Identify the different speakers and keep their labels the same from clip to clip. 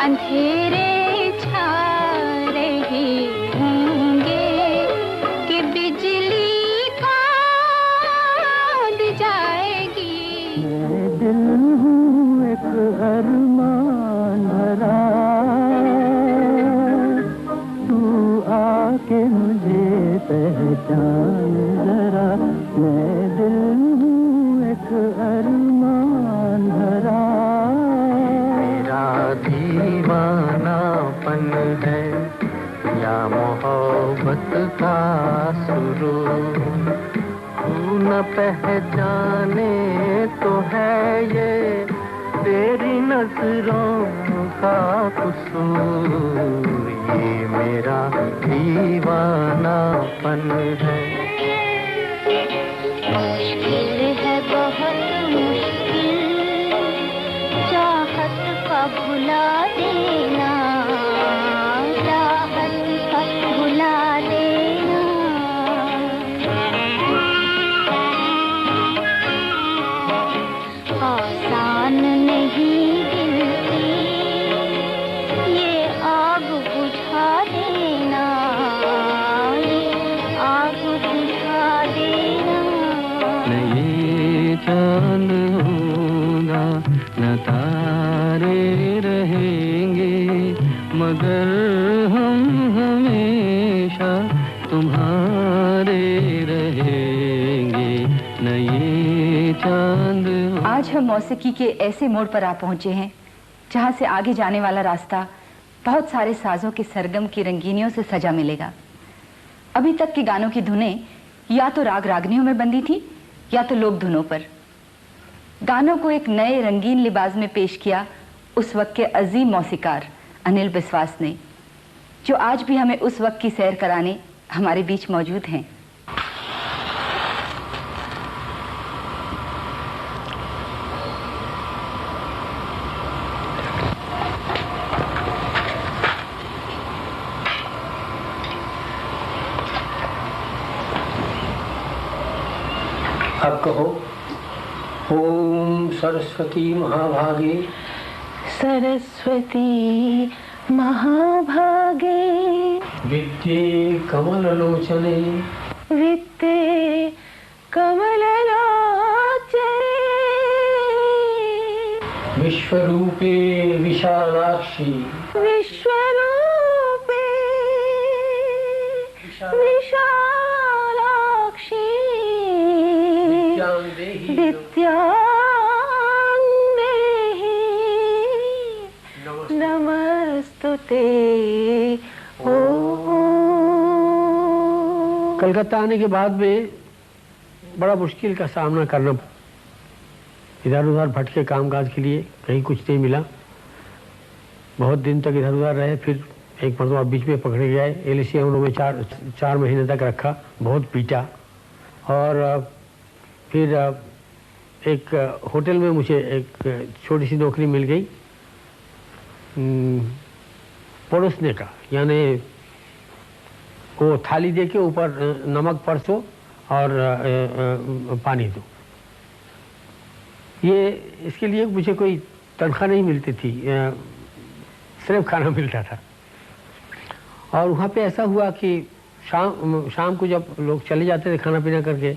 Speaker 1: अंधेरे छा रहे होंगे कि बिजली कौंध जाएगी।
Speaker 2: मैं दिल हूँ एक अरमान भरा, तू आके मुझे पहचान जरा। मैं दिल हूँ एक अरमान भरा, मेरा दीवानापन है या मोहब्बत का सुरूर। तू न पहचाने तो है ये तेरी नजरों का कसूर। ये मेरा दीवानापन है।
Speaker 1: मुश्किल है बहुत मुश्किल चाहत का भुला देना, चाहत का भुला देना। आसान नहीं दिल की ये आग बुझा देना, ये आग बुझा देना।
Speaker 2: नहीं चांद होगा न तारे रहेंगे, मगर हम हमेशा तुम्हारे रहेंगे। न ये चांद।
Speaker 3: आज हम मौसीकी के ऐसे मोड़ पर आ पहुंचे हैं जहां से आगे जाने वाला रास्ता बहुत सारे साजों के सरगम की रंगीनियों से सजा मिलेगा। अभी तक के गानों की धुनें या तो राग रागनियों में बंधी थी या तो लोक धुनों पर। गानों को एक नए रंगीन लिबास में पेश किया उस वक्त के अजीम मौसीकार अनिल बिस्वास ने, जो आज भी हमें उस वक्त की सैर कराने हमारे बीच मौजूद हैं।
Speaker 4: अब कहो, ओम सरस्वती महाभागे।
Speaker 1: सरस्वती महाभागे
Speaker 4: विद्ये कमललोचने,
Speaker 1: वित्ते कमललोचने,
Speaker 4: विश्वरूपे विशालाक्षी,
Speaker 1: विश्वरूपे विशालाक्षी, विद्यां देहि नमस्तुते।
Speaker 4: कलकत्ता आने के बाद में बड़ा मुश्किल का सामना करना, इधर उधर भटके कामकाज के लिए, कहीं कुछ नहीं मिला। बहुत दिन तक इधर उधर रहे, फिर एक मरतबा बीच में पकड़े गए। एलसीएम में चार महीने तक रखा, बहुत पीटा। और फिर एक होटल में मुझे एक छोटी सी नौकरी मिल गई परोसने का, यानी वो थाली दे के ऊपर नमक परसो और पानी दो। ये इसके लिए मुझे कोई तनख्वाह नहीं मिलती थी, सिर्फ खाना मिलता था। और वहाँ पे ऐसा हुआ कि शाम को जब लोग चले जाते थे खाना पीना करके,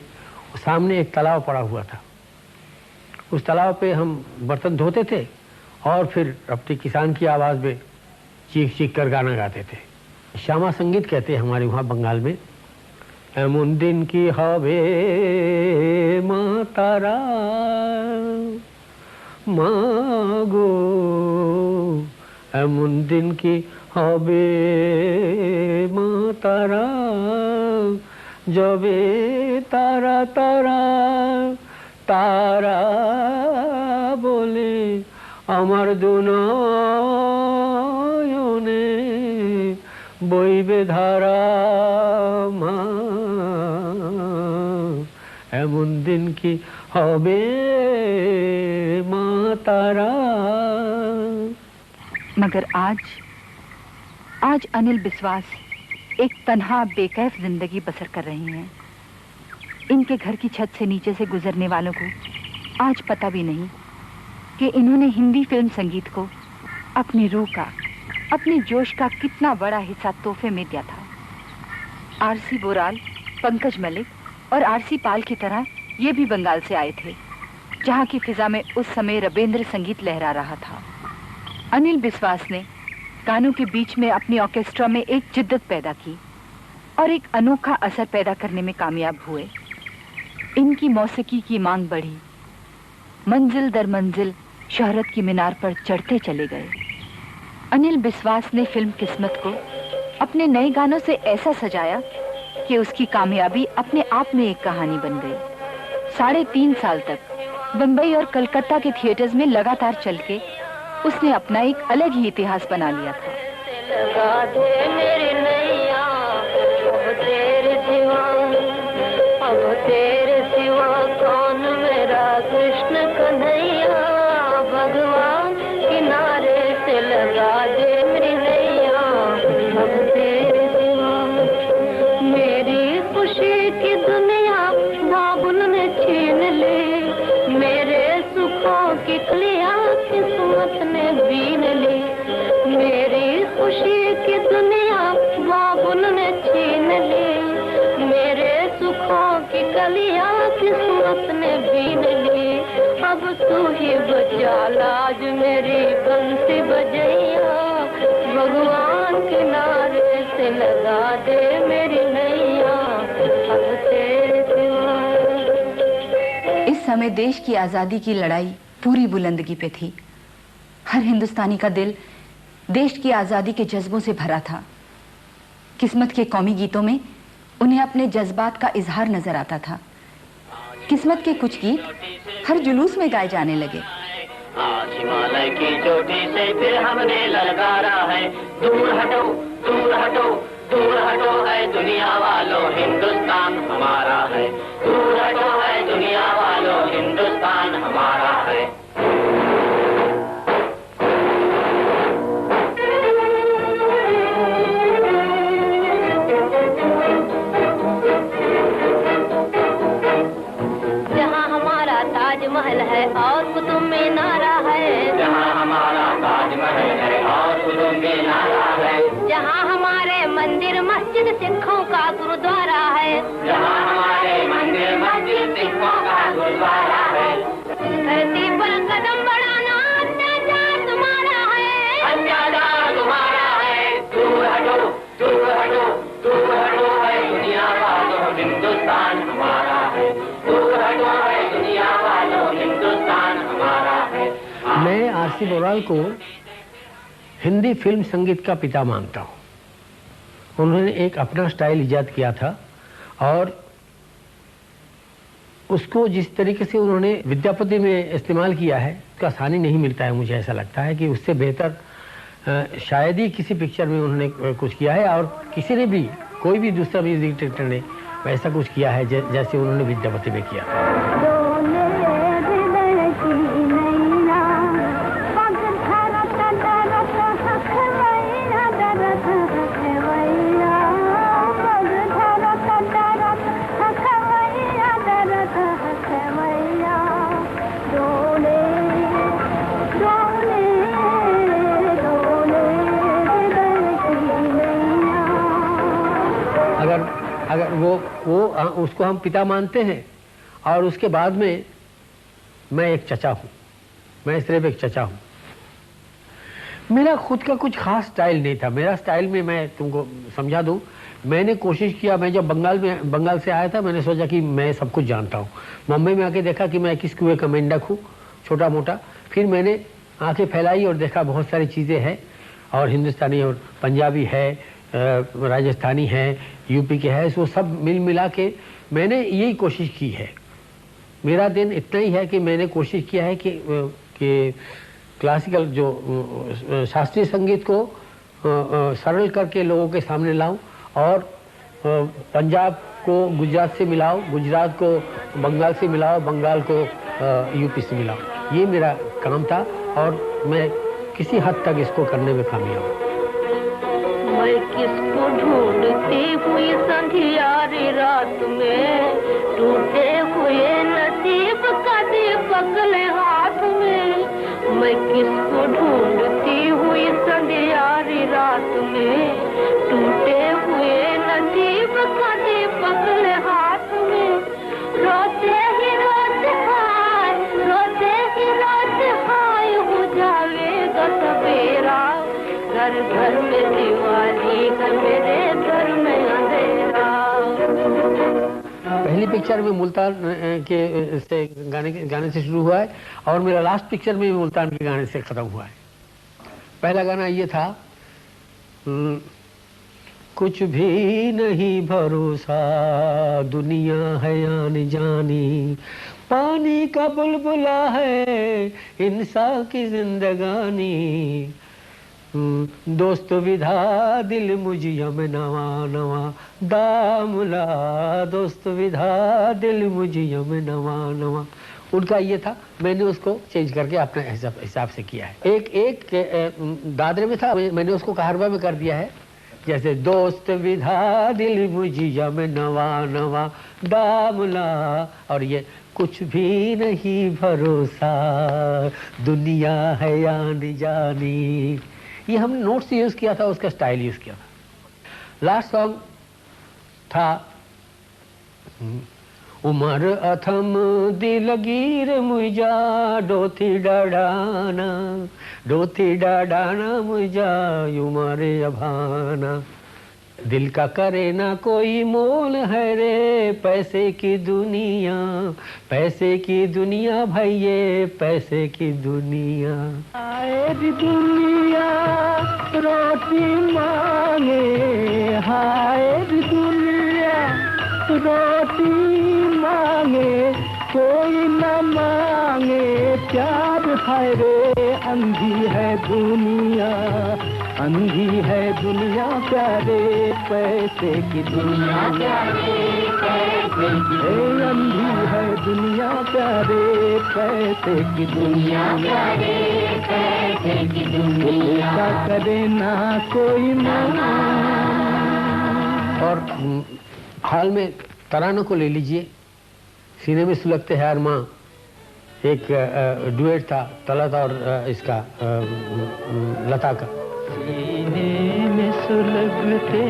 Speaker 4: सामने एक तालाब पड़ा हुआ था। उस तालाब पे हम बर्तन धोते थे और फिर अपनी किसान की आवाज़ में चीख चीख कर गाना गाते थे। श्यामा संगीत कहते हैं हमारे वहाँ बंगाल में। एमुन दिन की हवे माँ तारा मागो, एमुन दिन की हवे माँ तारा, जबे तारा तारा तारा बोले আমার দুনয়নে বইবে ধারা মা, এমন দিন কি হবে মা तारा।
Speaker 3: मगर आज अनिल बिस्वास एक तन्हा बेकैफ जिंदगी बसर कर रही हैं। इनके घर की छत से नीचे से गुजरने वालों को आज पता भी नहीं कि इन्होंने हिंदी फिल्म संगीत को अपनी रूह का, अपने जोश का कितना बड़ा हिस्सा तोहफे में दिया था। आरसी बोराल, पंकज मलिक और आरसी पाल की तरह ये भी बंगाल से आए थे, जहाँ की फिजा में उस समय रबींद्र संगीत लहरा रहा था। अनिल बिस्वास ने गानों के बीच में अपनी ऑर्केस्ट्रा में एक जिद्दत पैदा की और एक अनोखा असर पैदा करने में कामयाब हुए। इनकी मौसीकी की मांग बढ़ी, मंजिल दर मंजिल शोहरत की मीनार पर चढ़ते चले गए। अनिल बिस्वास ने फिल्म किस्मत को अपने नए गानों से ऐसा सजाया कि उसकी कामयाबी अपने आप में एक कहानी बन गई। 3.5 साल तक बंबई और कलकत्ता के थिएटर्स में लगातार चल के उसने अपना एक अलग ही इतिहास बना लिया था।
Speaker 1: अब तेरे सिवा कौन मेरा कृष्ण कन्हैया, भगवान किनारे से लगा दे मेरी नैया। अब तेरे सिवा मेरी खुशी की दुनिया बाबुल ने छीन ली, मेरे सुखों की कलियां किस्मत ने बीन ली। मेरी खुशी की दुनिया बाबुल ने छीन ली, मेरे सुखों की कलियां किस्मत ने बीन ली। अब तू ही बचा लाज मेरी बंसी बजैया, भगवान किनारे से लगा दे मेरी नैया। अब तेरे सिवा।
Speaker 3: इस समय देश की आजादी की लड़ाई पूरी बुलंदगी पे थी। हर हिंदुस्तानी का दिल देश की आजादी के जज्बों से भरा था। किस्मत के कौमी गीतों में उन्हें अपने जज्बात का इजहार नजर आता था। किस्मत के कुछ गीत हर जुलूस में गाए जाने लगे।
Speaker 2: आज हिमालय की चोटी से फिर हमने ललकारा है, दूर हटो दूर हटो दूर हटो है दुनिया वालों, हिंदुस्तान हमारा है। दूर हटो है दुनिया वालों, हिंदुस्तान हमारा है।
Speaker 1: महल है और कुतुब मीनारा है,
Speaker 2: जहाँ हमारा ताजमहल है और कुतुब मीनारा है।
Speaker 1: जहाँ हमारे मंदिर मस्जिद सिखों का गुरुद्वारा है,
Speaker 2: जहाँ हमारे मंदिर मस्जिद सिखों का गुरुद्वारा है।
Speaker 1: धरती पर कदम बढ़ाना अत्याचार तुम्हारा है,
Speaker 2: अत्याचार तुम्हारा है। दूर हटो दूर हटो दूर हटो है दुनिया वालों, हिंदुस्तान हमारा है। दूर हटो है दुनिया वालों, हिंदुस्तान हमारा है।
Speaker 4: मैं आरसी बोराल को हिंदी फिल्म संगीत का पिता मानता हूँ। उन्होंने एक अपना स्टाइल इजाद किया था और उसको जिस तरीके से उन्होंने विद्यापति में इस्तेमाल किया है उसका आसानी नहीं मिलता है। मुझे ऐसा लगता है कि उससे बेहतर शायद ही किसी पिक्चर में उन्होंने कुछ किया है और किसी ने भी, कोई भी दूसरा म्यूजिक डायरेक्टर ने वैसा कुछ किया है जैसे उन्होंने विद्यापति में किया। अगर वो उसको हम पिता मानते हैं और उसके बाद में मैं एक चचा हूँ, मैं सिर्फ एक चचा हूँ। मेरा खुद का कुछ खास स्टाइल नहीं था। मेरा स्टाइल में मैं तुमको समझा दूँ, मैंने कोशिश किया, मैं जब बंगाल से आया था मैंने सोचा कि मैं सब कुछ जानता हूँ। मुंबई में आके देखा कि मैं किस कुएं का मेंढक हूँ, छोटा मोटा। फिर मैंने आंखें फैलाई और देखा बहुत सारी चीज़ें हैं, और हिंदुस्तानी और पंजाबी है, राजस्थानी है, यूपी के है, वो सब मिल मिला के मैंने यही कोशिश की है। मेरा दिन इतना ही है कि मैंने कोशिश किया है कि क्लासिकल जो शास्त्रीय संगीत को सरल करके लोगों के सामने लाऊं और पंजाब को गुजरात से मिलाओ, गुजरात को बंगाल से मिलाओ, बंगाल को यूपी से मिलाओ। ये मेरा काम था और मैं किसी हद तक इसको करने में कामयाब हूँ।
Speaker 1: मैं किसको ढूंढती हुई संधियारी रात में, टूटे हुए नसीब का दीपक ले हाथ में। मैं किसको ढूंढती हुई घर घर में दिवाली, घर मेरे घर में अंधेरा।
Speaker 4: पहली पिक्चर में मुल्तान के से गाने से शुरू हुआ है और मेरा लास्ट पिक्चर में भी मुल्तान के गाने से खत्म हुआ है। पहला गाना ये था, कुछ भी नहीं भरोसा दुनिया है आने जानी, पानी का बुलबुला है इंसान की जिंदगानी, दोस्त विधा दिल मुझियम नवा नवा दामला, दोस्त विधा दिल मुझियम नवा नवा। उनका ये था, मैंने उसको चेंज करके अपने हिसाब से किया है। एक दादरे में था, मैंने उसको कहरबा में कर दिया है, जैसे दोस्त विधा दिल मुझियम नवा नवा दामला, और ये कुछ भी नहीं भरोसा दुनिया है आने जानी। ये हमने नोट्स यूज किया था, उसका स्टाइल यूज किया था। लास्ट सॉन्ग था उमर अथम दिलगीर मुझा डोथी डाडाना मुझा उमर अभाना, दिल का करे ना कोई मोल है रे पैसे की दुनिया, पैसे की दुनिया भाई ये पैसे की दुनिया। आए दुनिया रोटी मांगे, हाय दुनिया रोटी मांगे, कोई न मांगे प्यार है रे, अंधी है दुनिया, अंधी है दुनिया प्यारे पैसे की दुनिया, अंधी है दुनिया प्यारे पैसे की दुनिया, ऐसा करे ना कोई मना। और हाल में तरानों को ले लीजिए, सीने में सुलगते हैं अरमां, एक डुएट था तलत और इसका लता का। सीने में सुलगते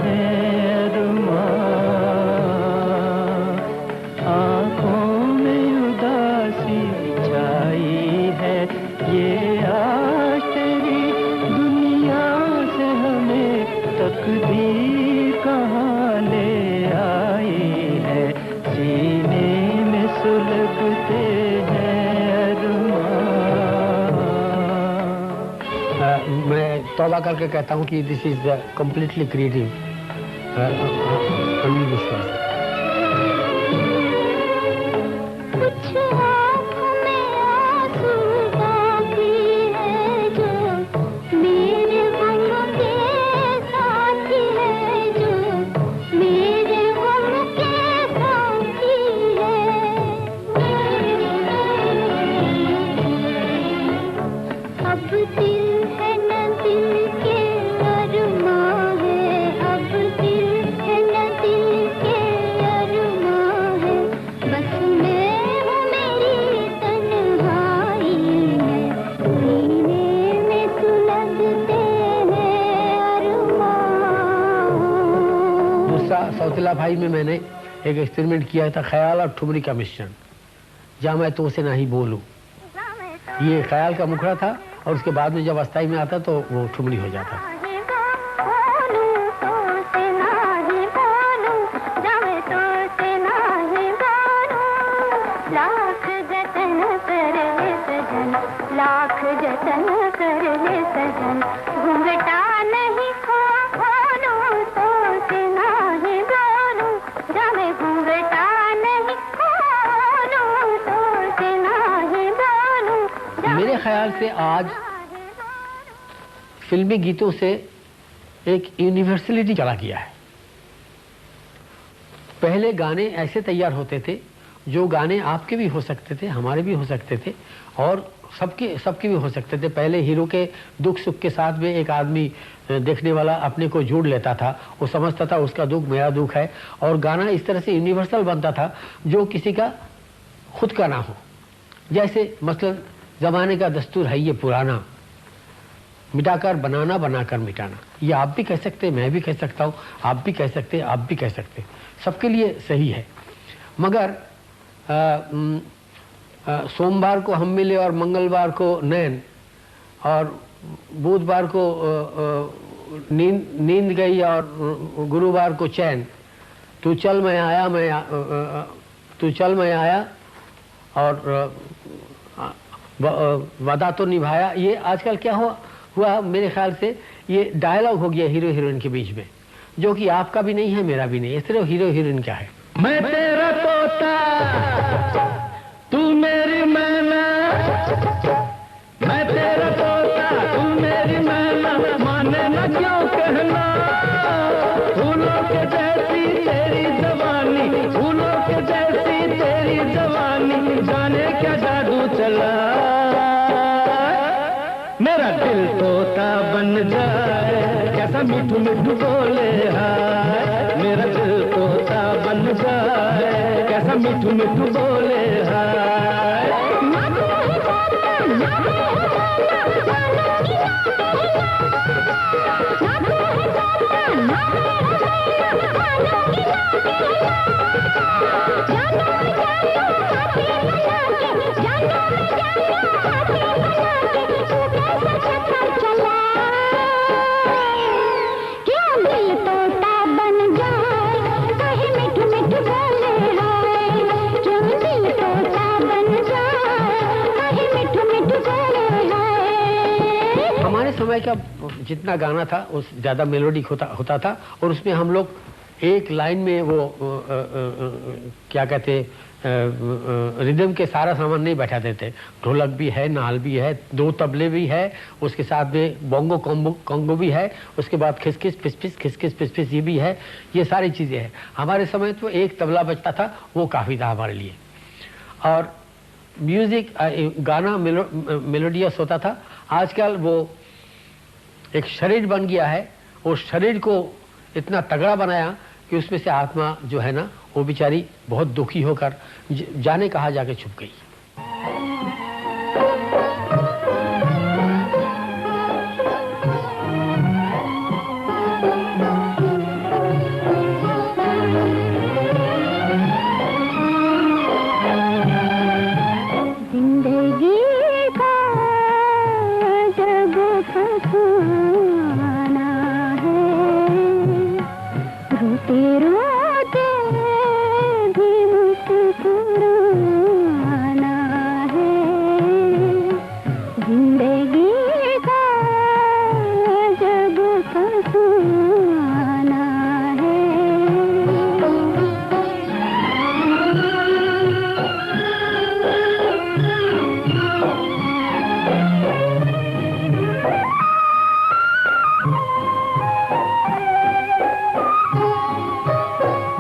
Speaker 4: हैं अरमां, आँखों में उदासी छाई है, ये आज तेरी दुनिया से हमें तकदीर कहाँ ले आई है, सीने में सुलगते हैं अरमां। मैं तौबा करके कहता हूँ कि दिस इज कम्प्लीटली क्रिएटिव विश्वास। सौतेला भाई में मैंने एक एक्सपेरिमेंट किया था, ख्याल और ठुमरी का मिश्रण, जहाँ मैं तो से ना ही बोलूं। ये ख्याल का मुखड़ा था और उसके बाद में जब अस्थाई में आता तो वो ठुमरी हो जाता।
Speaker 1: लाख जतन कर ले सजन, घूंघटा नहीं खोलूं तो से नहीं बोलूं, जामे घूंघटा नहीं खोलूं तो से नहीं बोलूं।
Speaker 4: मेरे ख्याल से आज फिल्मी गीतों से एक यूनिवर्सलिटी चला गया है। पहले गाने ऐसे तैयार होते थे, जो गाने आपके भी हो सकते थे, हमारे भी हो सकते थे और सबके भी हो सकते थे। पहले हीरो के दुख सुख के साथ में एक आदमी देखने वाला अपने को जोड़ लेता था, वो समझता था उसका दुख मेरा दुख है, और गाना इस तरह से यूनिवर्सल बनता था जो किसी का खुद का ना हो। जैसे मसलन जमाने का दस्तूर है ये पुराना, मिटाकर बनाना बनाकर मिटाना। ये आप भी कह सकते, मैं भी कह सकता हूँ, आप भी कह सकते, आप भी कह सकते, सबके लिए सही है। मगर सोमवार को हम मिले और मंगलवार को नैन, और बुधवार को नींद गई और गुरुवार को चैन, तू चल मैं आया और वादा तो निभाया। ये आजकल क्या हुआ मेरे ख्याल से ये डायलॉग हो गया हीरो हीरोइन के बीच में, जो कि आपका भी नहीं है मेरा भी नहीं है, सिर्फ हीरो हीरोइन का है। मैं तेरा तोता तू मेरी मैना, मैं तेरा तोता तू मेरी मैना, माने न क्यों कहना, फूलों के जैसी तेरी जवानी, फूलों के जैसी तेरी जवानी, जाने क्या जादू चला, मेरा दिल तोता बन जाए, कैसा मिठू मिठू बोले हाय, मेरा दिल तोता बन जाए, कैसा मिठू मिठू बोले हाय। समय का जितना गाना था उस ज्यादा मेलोडिक होता था, और उसमें हम लोग एक लाइन में वो क्या कहते रिदम के सारा सामान नहीं बैठाते थे। ढोलक भी है, नाल भी है, 2 तबले भी है, उसके साथ में बोंगो कॉन्गो भी है, उसके बाद खिसखिस पिसपिस खिसखिस पिसपिस ये भी है, ये सारी चीजें हैं। हमारे समय तो एक तबला बजता था, वो काफी था हमारे लिए। और म्यूजिक गाना मेलोडियस होता था। आजकल वो एक शरीर बन गया है, उस शरीर को इतना तगड़ा बनाया कि उसमें से आत्मा जो है ना वो बेचारी बहुत दुखी होकर जाने कहाँ जाके छुप गई।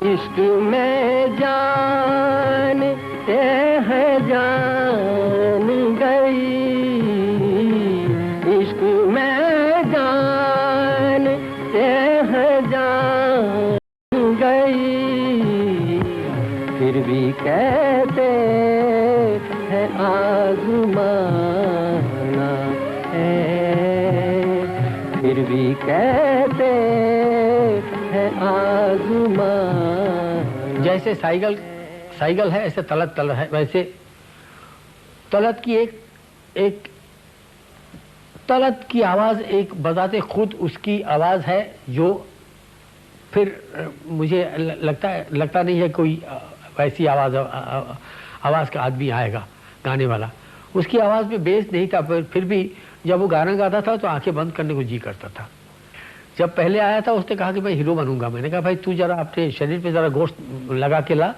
Speaker 4: इश्क में जान है जान गई, इश्क में जान है जान गई, फिर भी कहते हैं आज़माना है, फिर भी कहते हैं आज़माना। जैसे साइकिल है ऐसे तलत है, वैसे तलत की एक तलत की आवाज एक बजाते खुद उसकी आवाज है, जो फिर मुझे लगता नहीं है कोई वैसी आवाज का आदमी आएगा गाने वाला। उसकी आवाज में बेस नहीं था, पर फिर भी जब वो गाना गाता था तो आंखें बंद करने को जी करता था। जब पहले आया था उसने कहा कि मैं हीरो बनूंगा। मैंने कहा भाई तू जरा अपने शरीर पे जरा गोश्त लगा के ला,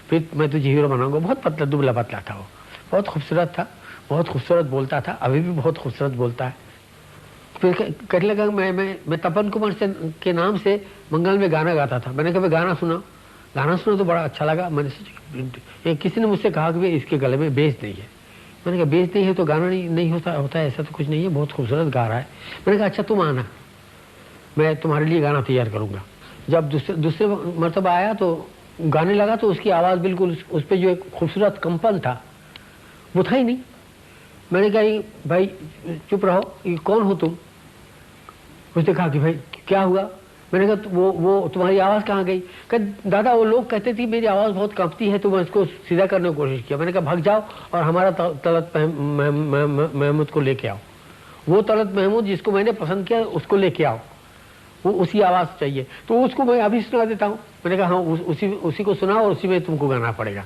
Speaker 4: फिर मैं तुझे हीरो बनाऊंगा। बहुत पतला दुबला पतला था वो, बहुत खूबसूरत था, बहुत खूबसूरत बोलता था, अभी भी बहुत खूबसूरत बोलता है। फिर कहने लगा मैं तपन कुमार के नाम से मंगल में गाना गाता था। मैंने कहा गाना सुना तो बड़ा अच्छा लगा। मैंने सोचा किसी ने मुझसे कहा कि इसके गले में बेस नहीं है। मैंने कहा बेस नहीं है तो गाना नहीं होता है, ऐसा तो कुछ नहीं है, बहुत खूबसूरत गा रहा है। मैंने कहा अच्छा तुम आना, मैं तुम्हारे लिए गाना तैयार करूंगा। जब दूसरे मरतबा आया तो गाने लगा तो उसकी आवाज़ बिल्कुल उस पर जो एक खूबसूरत कंपन था वो था ही नहीं। मैंने कहा भाई चुप रहो, ये कौन हो तुम? उसने कहा कि भाई क्या हुआ? मैंने कहा वो तुम्हारी आवाज़ कहाँ गई? कहा दादा वो लोग कहते थे मेरी आवाज़ बहुत कांपती है, तो मैं इसको सीधा करने की कोशिश किया। मैंने कहा भाग जाओ और हमारा तलत महमूद को लेके आओ। वो तलत महमूद जिसको मैंने पसंद किया उसको लेके आओ, वो उसी आवाज चाहिए। तो उसको मैं अभी सुना देता हूँ। मैंने कहा हाँ उसी को सुनाओ और उसी में तुमको गाना पड़ेगा।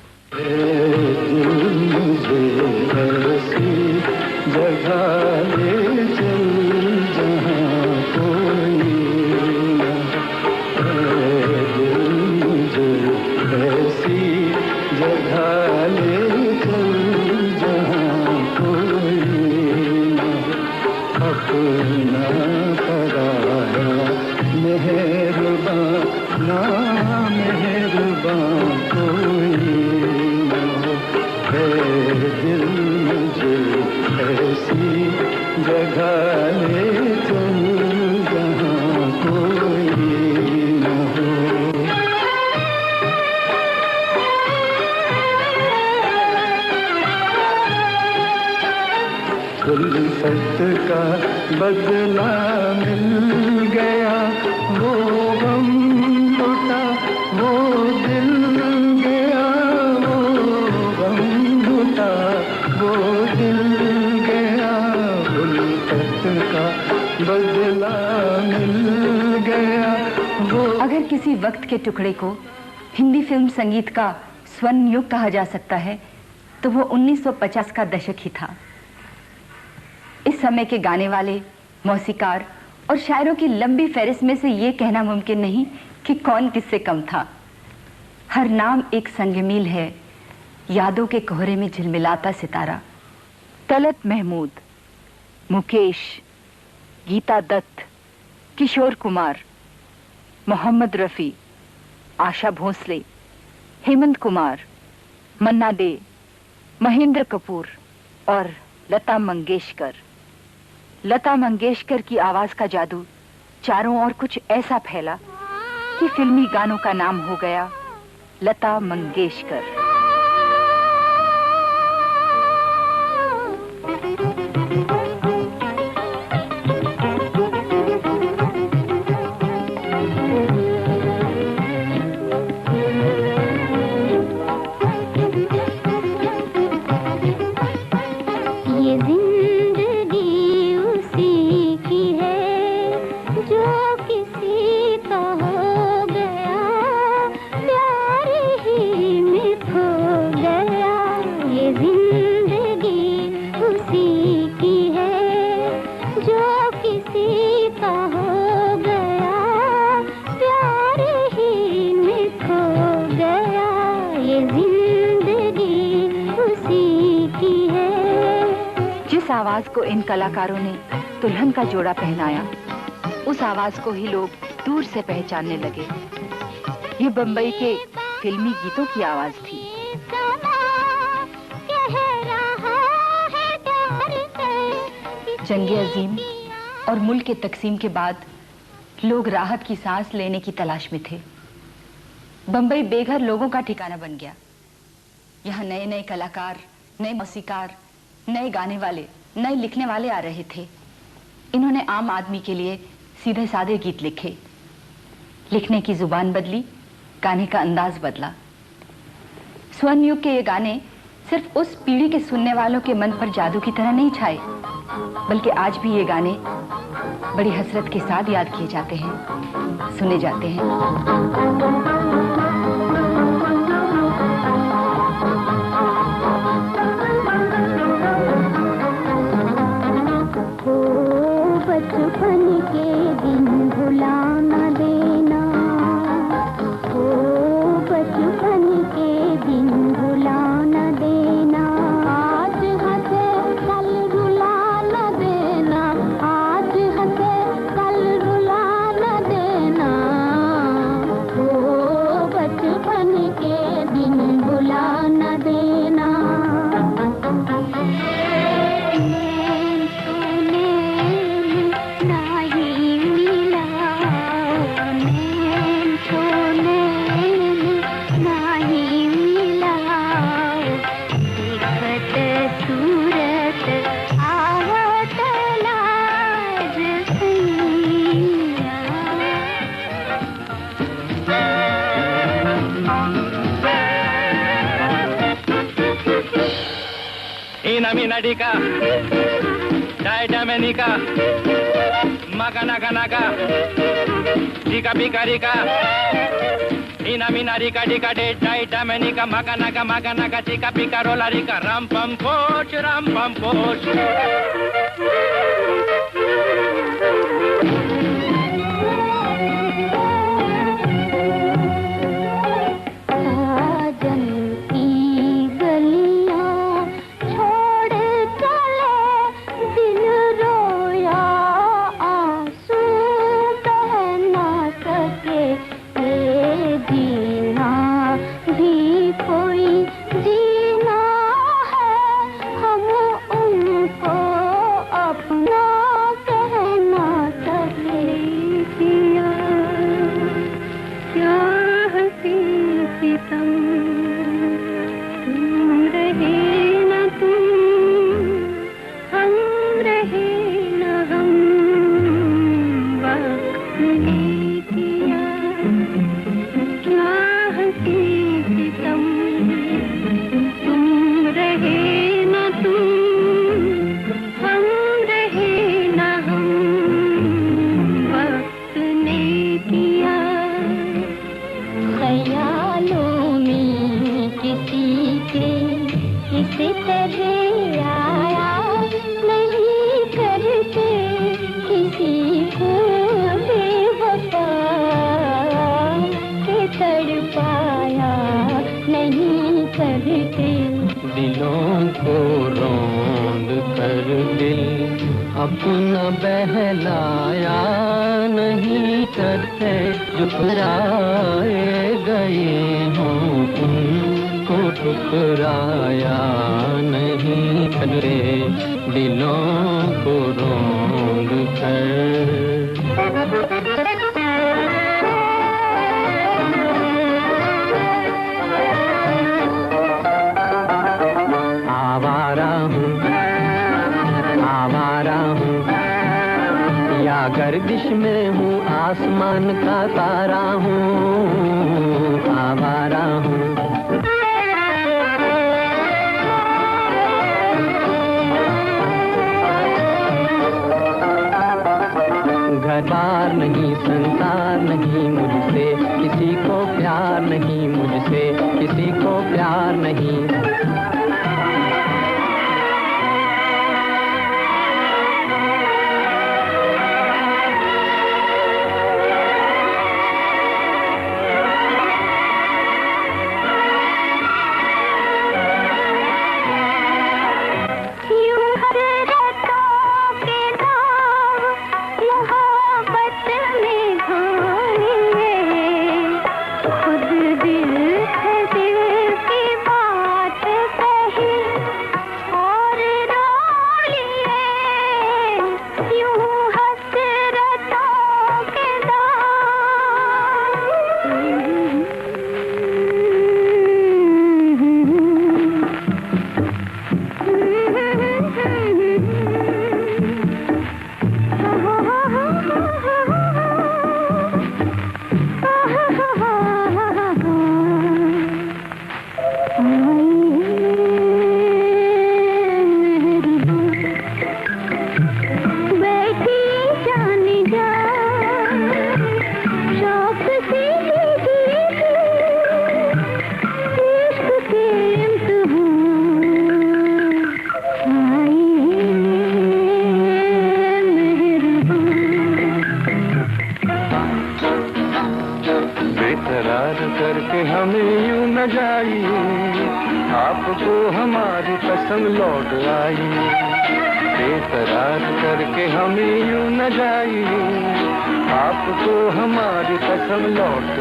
Speaker 5: उल्फत का बदला मिल गया, वो गम लुटा वो दिल गया, वो गम लुटा वो दिल गया, उल्फत का बदला मिल गया वो।
Speaker 3: अगर किसी वक्त के टुकड़े को हिंदी फिल्म संगीत का स्वर्ण युग कहा जा सकता है तो वो 1950 का दशक ही था। इस समय के गाने वाले, मौसीकार और शायरों की लंबी फहरिस्त में से ये कहना मुमकिन नहीं कि कौन किससे कम था। हर नाम एक संगमील है, यादों के कोहरे में झिलमिलाता सितारा। तलत महमूद, मुकेश, गीता दत्त, किशोर कुमार, मोहम्मद रफी, आशा भोसले, हेमंत कुमार, मन्ना डे, महेंद्र कपूर और लता मंगेशकर। लता मंगेशकर की आवाज का जादू चारों ओर कुछ ऐसा फैला कि फिल्मी गानों का नाम हो गया लता मंगेशकर। आवाज को इन कलाकारों ने दुल्हन का जोड़ा पहनाया, उस आवाज को ही लोग दूर से पहचानने लगे। ये बंबई के फिल्मी गीतों की आवाज थी। जंग अजीम और मुल्क के तकसीम के बाद लोग राहत की सांस लेने की तलाश में थे। बंबई बेघर लोगों का ठिकाना बन गया। यहाँ नए नए कलाकार, नए मौसीकार, नए गाने वाले, नए लिखने वाले आ रहे थे। इन्होंने आम आदमी के लिए सीधे साधे गीत लिखे। लिखने की जुबान बदली, गाने का अंदाज बदला। स्वर्ण युग के ये गाने सिर्फ उस पीढ़ी के सुनने वालों के मन पर जादू की तरह नहीं छाए, बल्कि आज भी ये गाने बड़ी हसरत के साथ याद किए जाते हैं, सुने जाते हैं।
Speaker 1: बचपन के दिन भुला न देना, ओ बचपन के दिन भुला न देना। आज हंसे कल रुला न देना, आज हंसे कल रुला न देना, ओ बचपन के दिन भुला न देना।
Speaker 2: Mina Dika, Dai
Speaker 6: Dominica, Maga Naga Naga, Dika Bika Rika, Ina Mina Rika Dika De Dai Dominica, Maga Naga, Dika Bika Rola Rika, Ram Pam Poch, Ram Pam Poch.
Speaker 5: अपना बहलाया नहीं करते जो ठुकराए गए हों उनको ठुकराया नहीं करते दिलों को रोंद कर। आवारा हूँ या गर्दिश में हूँ आसमान का तारा हूँ आवारा हूँ। घर बार नहीं संसार नहीं मुझसे किसी को प्यार नहीं मुझसे किसी को प्यार नहीं।
Speaker 7: करके हमें यूं न जाइए, आपको हमारी कसम लौट आई। बेकरार करके हमें यूं न जाइए, आपको हमारी कसम लौट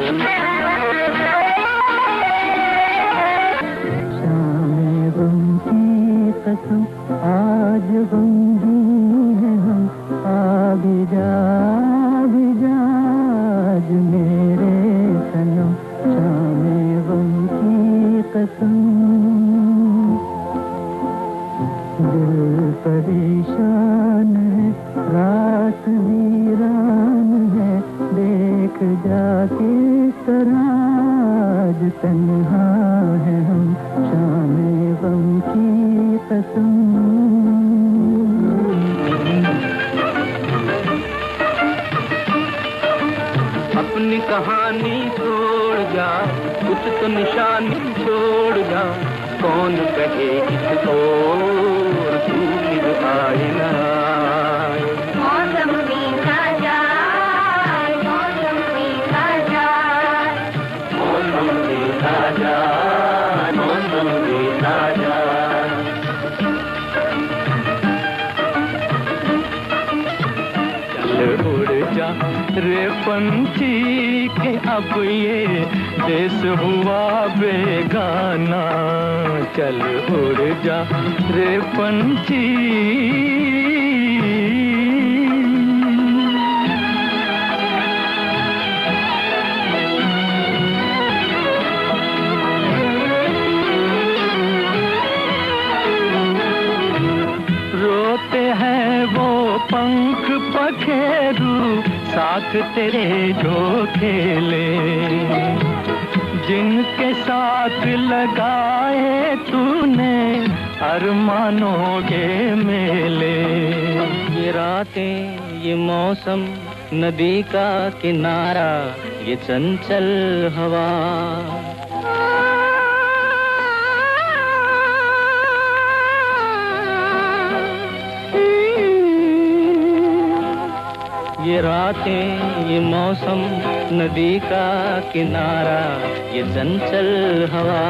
Speaker 5: कसम आज गमगी है हम आगे जा आज मेरे सनम शामे गम की कसम। दिल परेशान है रात वीरान है, देख जा किस तरह आज तन्हा है हम शामे गम की कसम।
Speaker 7: अपनी कहानी छोड़ जा, कुछ तो निशानी छोड़ जा, कौन कहे इस ओर सूरज आए ना आए।
Speaker 1: मौसम बीता जाए, मौसम बीता जाए,
Speaker 2: मौसम बीता जाए, मौसम बीता जाए।
Speaker 7: चल उड़ जा रे पंछी के अब ये देश हुआ बेगाना, चल उड़ जा रे पंछी। रोते हैं वो पंख पखेरू साथ तेरे जो खेले, जिनके साथ लगाए तूने अरमानों के मेले। ये रातें, ये मौसम, नदी का किनारा, ये चंचल हवा, ये रातें, ये मौसम, नदी का किनारा, ये चंचल हवा।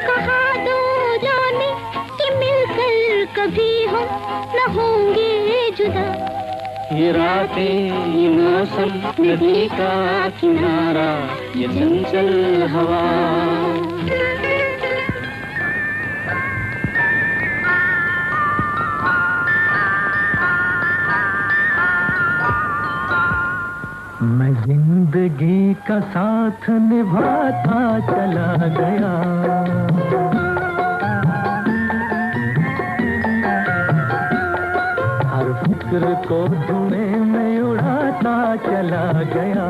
Speaker 1: कहा दो जाने कि मिलकर कभी हम न होंगे जुदा।
Speaker 7: ये रातें, ये मौसम, नदी का किनारा, ये चंचल हवा। मैं जिंदगी का साथ निभाता चला गया, हर फिक्र को धुएं में उड़ाता चला गया,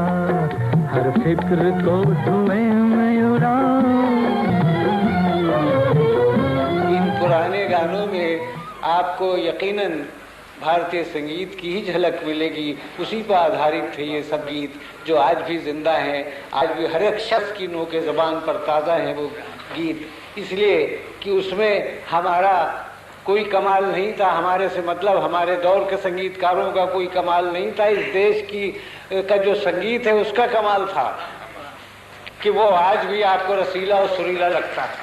Speaker 7: हर फिक्र को धुएं में उड़ा।
Speaker 8: इन पुराने गानों में आपको यकीनन भारतीय संगीत की ही झलक मिलेगी। उसी पर आधारित थे ये सब गीत जो आज भी जिंदा हैं, आज भी हर एक शख्स की नोके ज़बान पर ताज़ा हैं वो गीत, इसलिए कि उसमें हमारा कोई कमाल नहीं था, हमारे से मतलब हमारे दौर के संगीतकारों का कोई कमाल नहीं था, इस देश की का जो संगीत है उसका कमाल था कि वो आज भी आपको रसीला और सुरीला लगता है।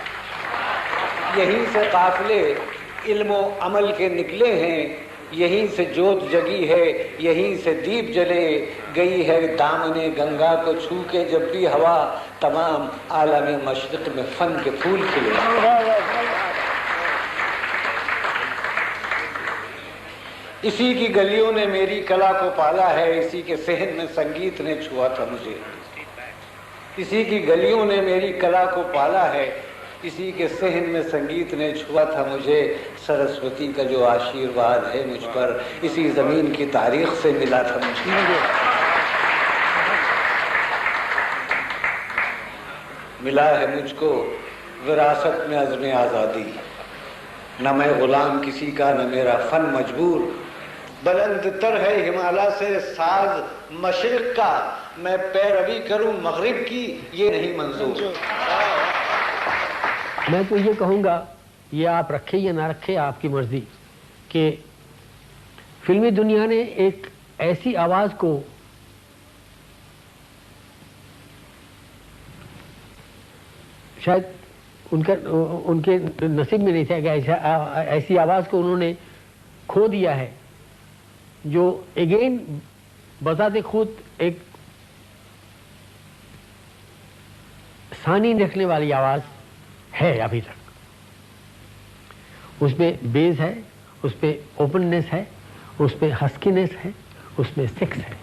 Speaker 8: यहीं से काफिले इल्म व अमल के निकले हैं, यहीं से जोत जगी है, यहीं से दीप जले गई है, दामने गंगा को छू के जब भी हवा, तमाम आलम मशरिक़ में फन के फूल खिले। इसी की गलियों ने मेरी कला को पाला है, इसी के सहन में संगीत ने छुआ था मुझे। इसी की गलियों ने मेरी कला को पाला है, इसी के सहन में संगीत ने छुआ था मुझे। सरस्वती का जो आशीर्वाद है मुझ पर, इसी जमीन की तारीख से मिला था मुझे। मिला है मुझको विरासत में अज़्म आज़ादी, न मैं गुलाम किसी का, न मेरा फन मजबूर। बुलंद तर है हिमालय से साज मशरिक़ का, मैं पैरवी करूं मगरिब की, ये नहीं मंजूर।
Speaker 4: मैं तो ये कहूँगा, ये आप रखे या ना रखे आपकी मर्जी, कि फिल्मी दुनिया ने एक ऐसी आवाज़ को शायद उनके नसीब में नहीं था कि ऐसी आवाज़ को उन्होंने खो दिया है, जो अगेन बजाते खुद एक सानी रखने वाली आवाज़ है अभी तक। उसमें बेस है, उसमें ओपननेस है, उसमें हस्कीनेस है, उसमें सेक्स है।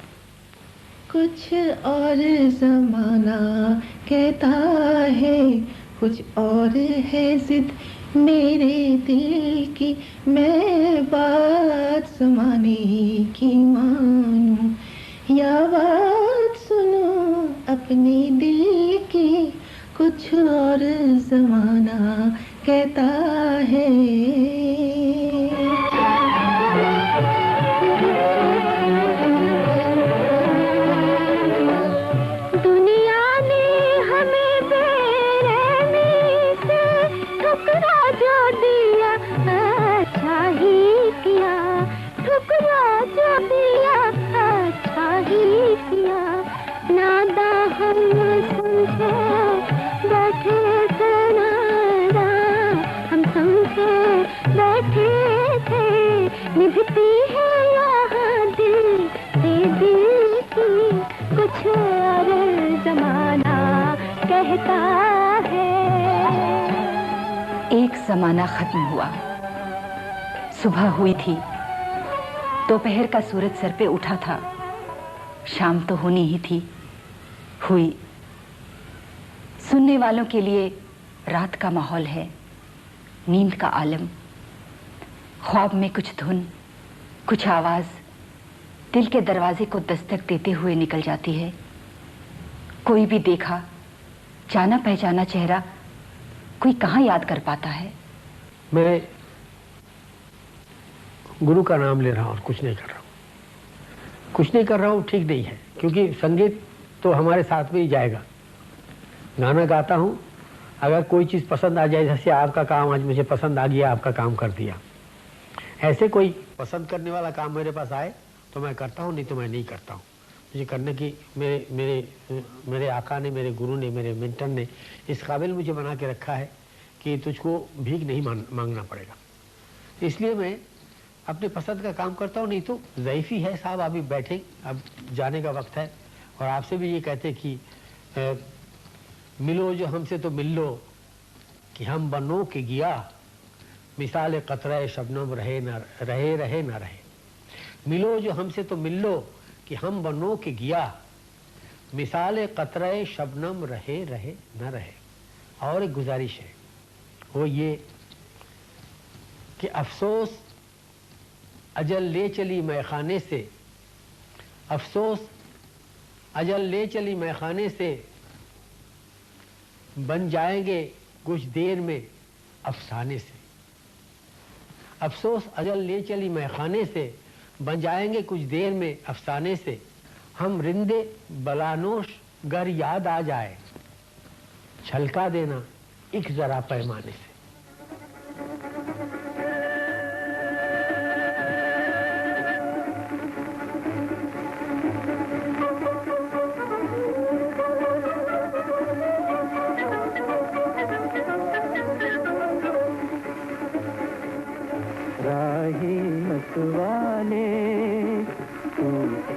Speaker 9: कुछ और ज़माना कहता है, कुछ और है जिद मेरे दिल की, मैं बात ज़माने की मानूं या बात सुनूं अपने दिल की। कुछ और ज़माना कहता है।
Speaker 1: कुछ और जमाना कहता है।
Speaker 3: एक जमाना खत्म हुआ, सुबह हुई थी, दोपहर का सूरज सर पे उठा था, शाम तो होनी ही थी, हुई। सुनने वालों के लिए रात का माहौल है, नींद का आलम। ख्वाब में कुछ धुन, कुछ आवाज दिल के दरवाजे को दस्तक देते हुए निकल जाती है। कोई भी देखा जाना पहचाना चेहरा कोई कहाँ याद कर पाता है।
Speaker 4: मेरे गुरु का नाम ले रहा हूँ और कुछ नहीं कर रहा हूँ। कुछ नहीं कर रहा हूँ ठीक नहीं है, क्योंकि संगीत तो हमारे साथ में ही जाएगा। गाना गाता हूँ, अगर कोई चीज़ पसंद आ जाए, जैसे आपका काम आज मुझे पसंद आ गया, आपका काम कर दिया, ऐसे कोई पसंद करने वाला काम मेरे पास आए तो मैं करता हूँ, नहीं तो मैं नहीं करता हूँ। मुझे करने की मेरे आका ने, मेरे गुरु ने, मेरे मेंटर ने इस काबिल मुझे बना के रखा है कि तुझको भीख नहीं मांगना पड़ेगा। इसलिए मैं अपने पसंद का काम करता हूँ। नहीं तो ज़ईफ़ी है साहब, अभी बैठे, अब जाने का वक्त है। और आपसे भी ये कहते कि मिलो जो हमसे तो मिल लो कि हम बनो के गया, मिसाल कतरा शबनम रहे न रहे। मिलो जो हमसे तो मिल लो कि हम बनो के गया, मिसाल कतरा शबनम रहे न रहे। और एक गुजारिश है, वो ये कि अफसोस अजल ले चली मैखाने से, अफसोस अजल ले चली मैखाने से, बन जाएंगे कुछ देर में अफसाने से। अफसोस अजल ले चली मैखाने से, बन जाएंगे कुछ देर में अफसाने से। हम रिंदे बलानोश गर याद आ जाए, छलका देना एक जरा पैमाने से।
Speaker 5: वाले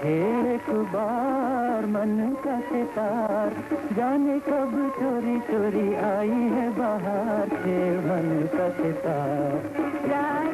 Speaker 5: एक बार मन का सितार, जाने कब चोरी चोरी आई है बाहर से मन का सितार।